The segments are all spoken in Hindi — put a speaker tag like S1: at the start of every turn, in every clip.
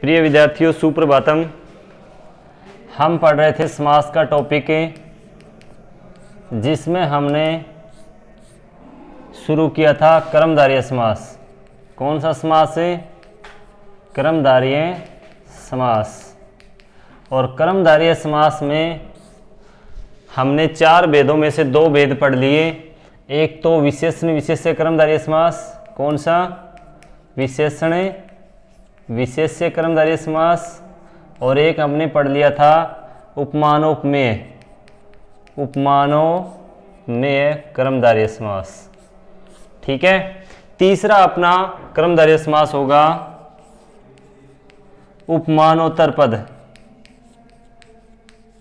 S1: प्रिय विद्यार्थियों, सुप्रभातम। हम पढ़ रहे थे समास का टॉपिक, जिसमें हमने शुरू किया था कर्मधारय समास। कौन सा समास है? कर्मधारय समास। और कर्मधारय समास में हमने 4 भेदों में से 2 भेद पढ़ लिए। एक तो विशेषण विशेष्य कर्मधारय समास। कौन सा? विशेषण विशेष्य कर्मधारय समास। और एक हमने पढ़ लिया था उपमानोपमेय उपमानोपमेय कर्मधारय समास। ठीक है। तीसरा अपना कर्मधारय समास होगा उपमानोत्तर पद।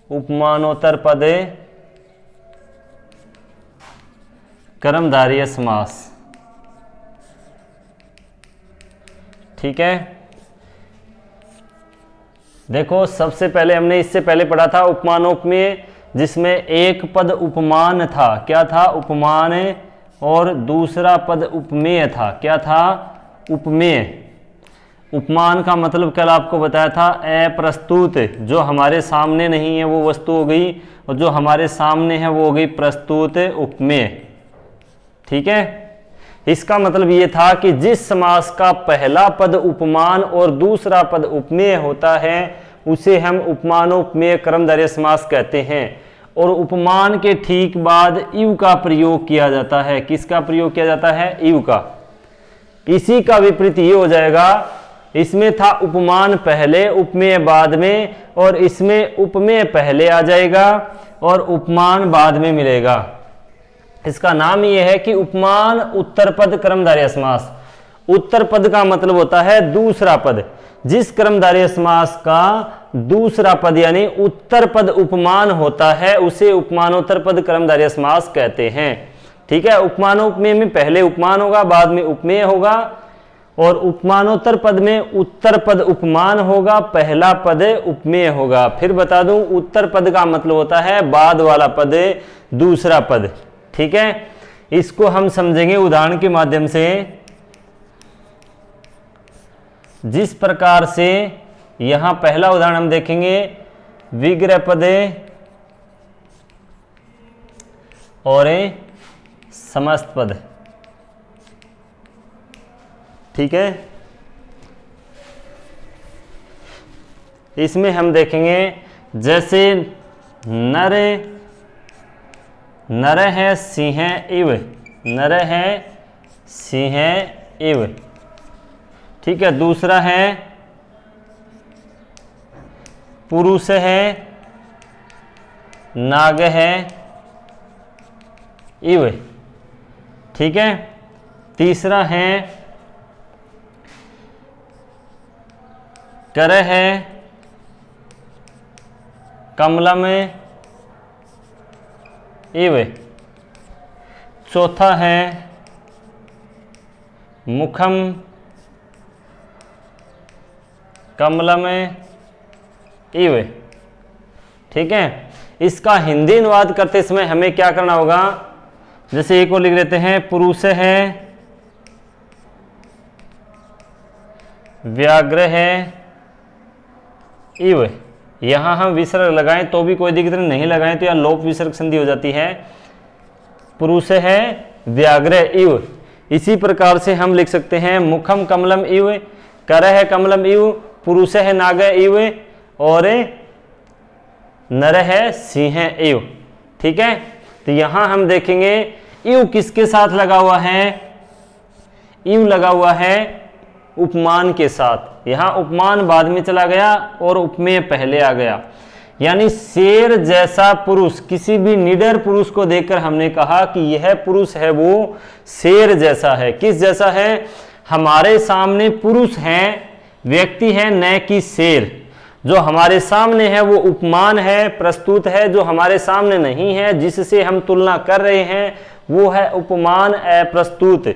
S1: उपमानोत्तर पद कर्मधारय समास। ठीक है। देखो, सबसे पहले हमने इससे पहले पढ़ा था उपमानोपमेय, जिसमें एक पद उपमान था। क्या था? उपमान। और दूसरा पद उपमेय था। क्या था? उपमेय। उपमान का मतलब कल आपको बताया था अप्रस्तुत। जो हमारे सामने नहीं है वो वस्तु हो गई, और जो हमारे सामने है वो हो गई प्रस्तुत उपमेय। ठीक है। इसका मतलब ये था कि जिस समास का पहला पद उपमान और दूसरा पद उपमेय होता है उसे हम उपमानोपमेय कर्मधारय समास कहते हैं। और उपमान के ठीक बाद इव का प्रयोग किया जाता है। किसका प्रयोग किया जाता है? इव का। इसी का विपरीत ये हो जाएगा, इसमें था उपमान पहले उपमेय बाद में, और इसमें उपमेय पहले आ जाएगा और उपमान बाद में मिलेगा। इसका नाम यह है कि उपमान उत्तर पद कर्मधारय समास। उत्तर पद का मतलब होता है दूसरा पद। जिस कर्मधारय समास का दूसरा पद यानी उत्तर पद उपमान होता है उसे उपमानोत्तर पद कर्मधारय समास कहते हैं। ठीक है। उपमानोपमेय में पहले उपमान होगा, बाद में उपमेय होगा, और उपमानोत्तर पद में उत्तर पद उपमान होगा, पहला पद उपमेय होगा। फिर बता दूं, उत्तर पद का मतलब होता है बाद वाला पद, दूसरा पद। ठीक है। इसको हम समझेंगे उदाहरण के माध्यम से। जिस प्रकार से यहां पहला उदाहरण हम देखेंगे, विग्रह पद और समस्त पद। ठीक है। इसमें हम देखेंगे जैसे नर है सिंह इव। नर है सिंह इव। ठीक है। दूसरा है पुरुष है नाग है इव। ठीक है। तीसरा है कर है कमलम इव। चौथा है मुखम कमलम इव। ठीक है। इसका हिंदी अनुवाद करते समय हमें क्या करना होगा? जैसे एक और लिख लेते हैं, पुरुष है व्याघ्र है इव। यहां हम विसर्ग लगाएं तो भी कोई दिक्कत नहीं, लगाएं तो यहां लोप विसर्ग संधि हो जाती है। पुरुष है व्याघ्र इव। इसी प्रकार से हम लिख सकते हैं मुखम कमलम इव, कर है कमलम इव, पुरुष है नाग इव, और नर है सिंह इव। ठीक है। तो यहां हम देखेंगे इव किसके साथ लगा हुआ है? इव लगा हुआ है उपमान के साथ। यहां उपमान बाद में चला गया और उपमेय पहले आ गया। यानी शेर जैसा पुरुष, किसी भी निडर पुरुष को देखकर हमने कहा कि यह पुरुष है वो शेर जैसा है। किस जैसा है? हमारे सामने पुरुष है, व्यक्ति है, न कि शेर। जो हमारे सामने है वो उपमान है, प्रस्तुत है। जो हमारे सामने नहीं है, जिससे हम तुलना कर रहे हैं, वो है उपमान अप्रस्तुत।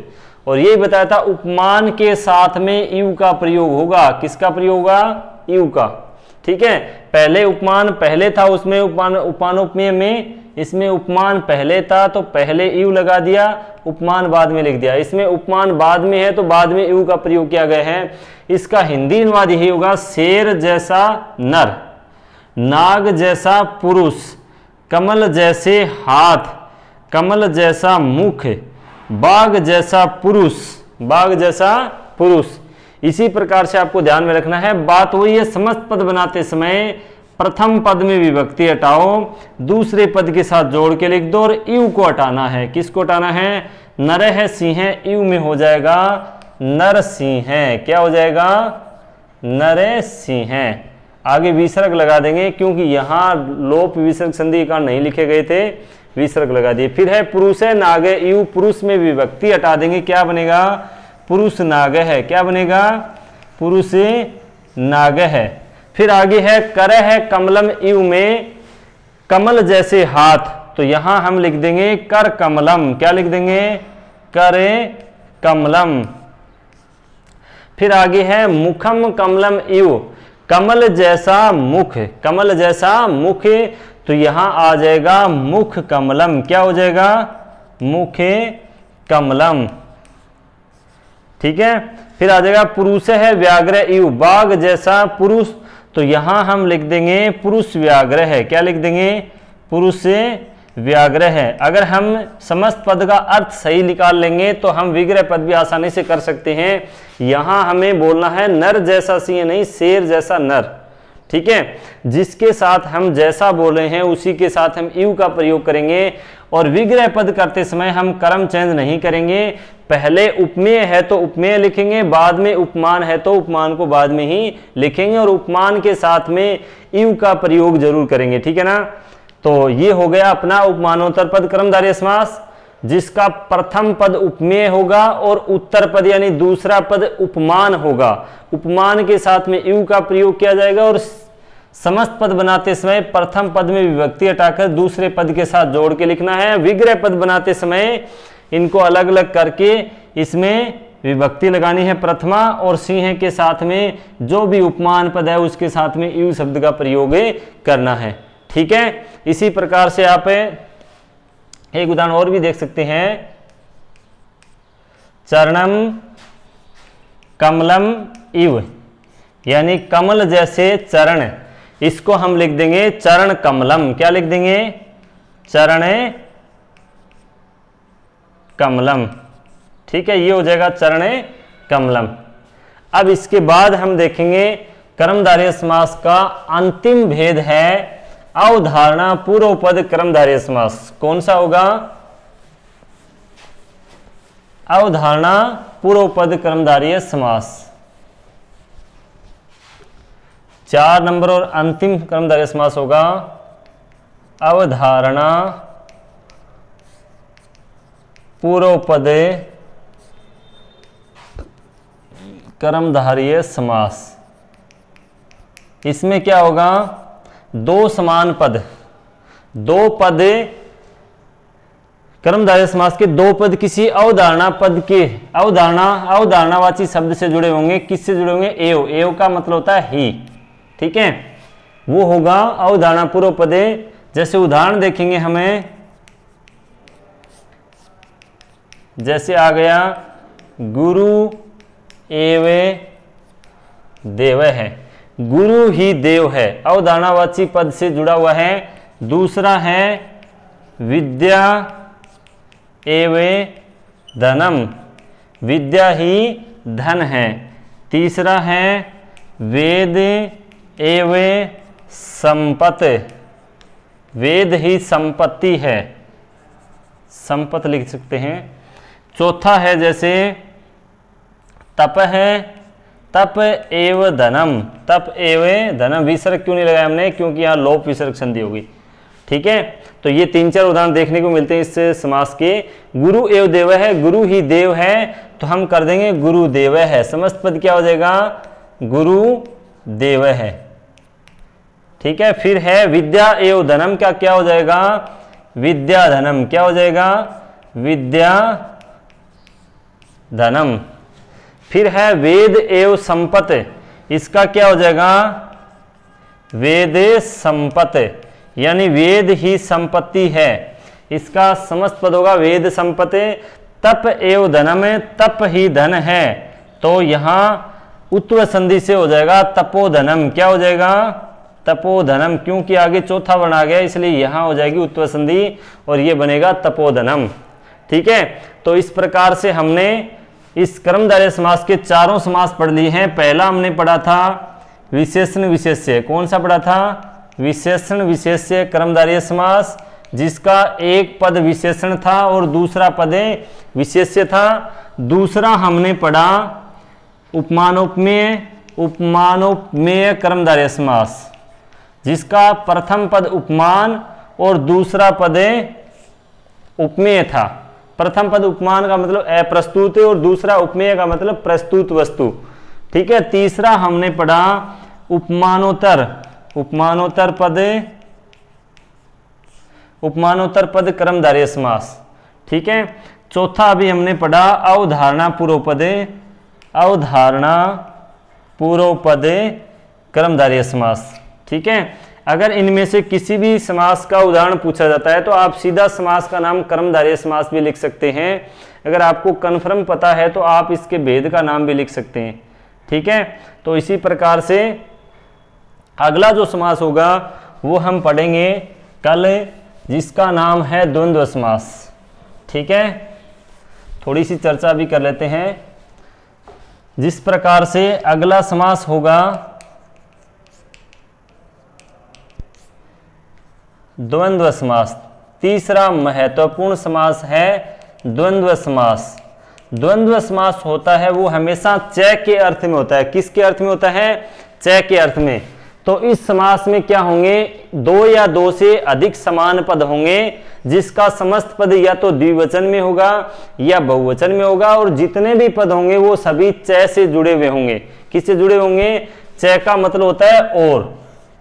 S1: और यही बताया था उपमान के साथ में इव का प्रयोग होगा। किसका प्रयोग होगा? इव का। ठीक है। पहले उपमान पहले था, उसमें उपमानोपमेय में इसमें उपमान पहले था तो पहले यू लगा दिया, उपमान बाद में लिख दिया। इसमें उपमान बाद में है तो बाद में यू का प्रयोग किया गया है। इसका हिंदी अनुवाद यही होगा, शेर जैसा नर, नाग जैसा पुरुष, कमल जैसे हाथ, कमल जैसा मुख, बाघ जैसा पुरुष, बाघ जैसा पुरुष। इसी प्रकार से आपको ध्यान में रखना है। बात वही है, समस्त पद बनाते समय प्रथम पद में विभक्ति हटाओ, दूसरे पद के साथ जोड़ के लिख दो और यू को हटाना है। किसको हटाना है? नरह सिंह, यू में हो जाएगा नर सिंह। क्या हो जाएगा? नरे सिंह। आगे विसर्ग लगा देंगे क्योंकि यहां लोप विसर्ग संधि का नहीं लिखे गए थे, विसर्ग लगा दिए। फिर है पुरुष है नाग, यू पुरुष में विभक्ति हटा देंगे, क्या बनेगा? पुरुष नाग है। क्या बनेगा? पुरुष नाग है। फिर आगे है कर है कमलम, यू में कमल जैसे हाथ, तो यहां हम लिख देंगे कर कमलम। क्या लिख देंगे? कर कमलम। फिर आगे है मुखम कमलम, यू कमल जैसा मुख, कमल जैसा मुख, तो यहां आ जाएगा मुख कमलम। क्या हो जाएगा? मुख कमलम। ठीक है। फिर आ जाएगा पुरुष है व्याघ्र, यू बाघ जैसा पुरुष, तो यहां हम लिख देंगे पुरुष व्याघ्र है। क्या लिख देंगे? पुरुष व्याघ्र है। अगर हम समस्त पद का अर्थ सही निकाल लेंगे तो हम विग्रह पद भी आसानी से कर सकते हैं। यहां हमें बोलना है नर जैसा सिंह नहीं, शेर जैसा नर। ठीक है। जिसके साथ हम जैसा बोले हैं उसी के साथ हम यू का प्रयोग करेंगे। और विग्रह पद करते समय हम क्रम चेंज नहीं करेंगे। पहले उपमेय है तो उपमेय लिखेंगे, बाद में उपमान है तो उपमान को बाद में ही लिखेंगे और उपमान के साथ में यू का प्रयोग जरूर करेंगे। ठीक है ना। तो ये हो गया अपना उपमानोत्तर पद कर्मधारय समास, जिसका प्रथम पद उपमेय होगा और उत्तर पद यानी दूसरा पद उपमान होगा। उपमान के साथ में यू का प्रयोग किया जाएगा और समस्त पद बनाते समय प्रथम पद में विभक्ति हटाकर दूसरे पद के साथ जोड़ के लिखना है। विग्रह पद बनाते समय इनको अलग अलग करके इसमें विभक्ति लगानी है प्रथमा, और सिंह के साथ में जो भी उपमान पद है उसके साथ में यू शब्द का प्रयोग करना है। ठीक है। इसी प्रकार से आप एक उदाहरण और भी देख सकते हैं। चरणम कमलम इव, यानी कमल जैसे चरण, इसको हम लिख देंगे चरण कमलम। क्या लिख देंगे? चरण कमलम। ठीक है, ये हो जाएगा चरण कमलम। अब इसके बाद हम देखेंगे कर्मधारय समास का अंतिम भेद है अवधारणा पूर्व पद कर्मधारय समास। कौन सा होगा? अवधारणा पूर्व पद कर्मधारय समास। 4 नंबर और अंतिम कर्मधारय समास होगा अवधारणा पूर्व पद कर्मधारय समास। इसमें क्या होगा? दो समान पद, दो पद कर्मधारय समास के दो पद किसी अवधारणा पद के अवधारणावाची शब्द से जुड़े होंगे। किससे जुड़े होंगे? एव। एव का मतलब होता है ही। ठीक है, वो होगा अवधारणा पूर्व पद। जैसे उदाहरण देखेंगे हमें, जैसे आ गया गुरु एव देव है, गुरु ही देव है, अवधारणावाची पद से जुड़ा हुआ है। दूसरा है विद्या एव धनम, विद्या ही धन है। तीसरा है वेद एव संपत्ति, वेद ही संपत्ति है, संपत्ति लिख सकते हैं। चौथा है जैसे तप है, तप एव धनम, तप एव धनम। विसर्ग क्यों नहीं लगाया हमने? क्योंकि यहाँ लोप विसर्ग संधि होगी। ठीक है, तो ये 3-4 उदाहरण देखने को मिलते हैं इस समास के। गुरु एव देव है, गुरु ही देव है, तो हम कर देंगे गुरु देव है। समस्त पद क्या हो जाएगा? गुरु देव है। ठीक है। फिर है विद्या एव धनम का क्या हो जाएगा? विद्या धनम। क्या हो जाएगा? विद्या धनम। फिर है वेद एव संपत्ति, इसका क्या हो जाएगा? वेद संपत्ति। यानी वेद ही संपत्ति है। इसका समस्त पद होगा वेद संपत्ति। तप एव धनम, तप ही धन है, तो यहाँ उत्तर संधि से हो जाएगा तपोधनम। क्या हो जाएगा? तपोधनम, क्योंकि आगे चौथा वर्ण आ गया इसलिए यहां हो जाएगी उत्तर संधि और ये बनेगा तपोधनम। ठीक है, तो इस प्रकार से हमने इस कर्मधारय समास के चारों समास पढ़ लिए हैं। पहला हमने पढ़ा था विशेषण विशेष्य। कौन सा पढ़ा था? विशेषण विशेष्य कर्मधारय समास, जिसका एक पद विशेषण था और दूसरा पद विशेष्य था। दूसरा हमने पढ़ा उपमानोपमेय, उपमानोपमेय कर्मधारय समास, जिसका प्रथम पद उपमान और दूसरा पद उपमेय था। प्रथम पद उपमान का मतलब अप्रस्तुत और दूसरा उपमेय का मतलब प्रस्तुत वस्तु। ठीक है, तीसरा हमने पढ़ा उपमानोत्तर, उपमानोत्तर पद, उपमानोत्तर पद कर्मधारय समास। ठीक है, चौथा अभी हमने पढ़ा अवधारणा पूर्व पद, अवधारणा पूर्व पद कर्मधारय समास। ठीक है, अगर इनमें से किसी भी समास का उदाहरण पूछा जाता है तो आप सीधा समास का नाम कर्मधारय समास भी लिख सकते हैं। अगर आपको कन्फर्म पता है तो आप इसके भेद का नाम भी लिख सकते हैं। ठीक है, तो इसी प्रकार से अगला जो समास होगा वो हम पढ़ेंगे कल, जिसका नाम है द्वंद्व समास। ठीक है, थोड़ी सी चर्चा भी कर लेते हैं। जिस प्रकार से अगला समास होगा द्वंद्व समास। तीसरा महत्वपूर्ण समास है द्वंद्व समास। द्वंद्व समास होता है वो हमेशा च के अर्थ में होता है। किसके अर्थ में होता है? च के अर्थ में। तो इस समास में क्या होंगे? दो या दो से अधिक समान पद होंगे, जिसका समस्त पद या तो द्विवचन में होगा या बहुवचन में होगा, और जितने भी पद होंगे वो सभी च से जुड़े हुए होंगे। किससे जुड़े होंगे? च का मतलब होता है और।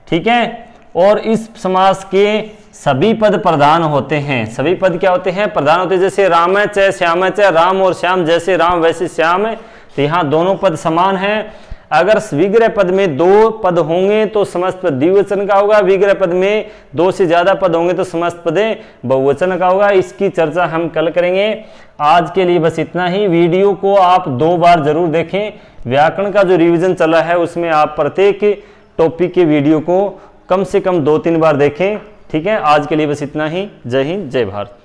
S1: ठीक है, और इस समास के सभी पद प्रधान होते हैं। सभी पद क्या होते हैं? प्रधान होते हैं। जैसे राम च श्याम च, राम और श्याम जैसे राम वैसे श्याम, तो यहाँ दोनों पद समान हैं। अगर विग्रह पद में दो पद होंगे तो समस्त पद द्विवचन का होगा, विग्रह पद में दो से ज्यादा पद होंगे तो समस्त पद बहुवचन का होगा। इसकी चर्चा हम कल करेंगे। आज के लिए बस इतना ही। वीडियो को आप 2 बार जरूर देखें। व्याकरण का जो रिवीजन चल रहा है उसमें आप प्रत्येक टॉपिक के वीडियो को कम से कम 2-3 बार देखें। ठीक है, आज के लिए बस इतना ही। जय हिंद, जय भारत।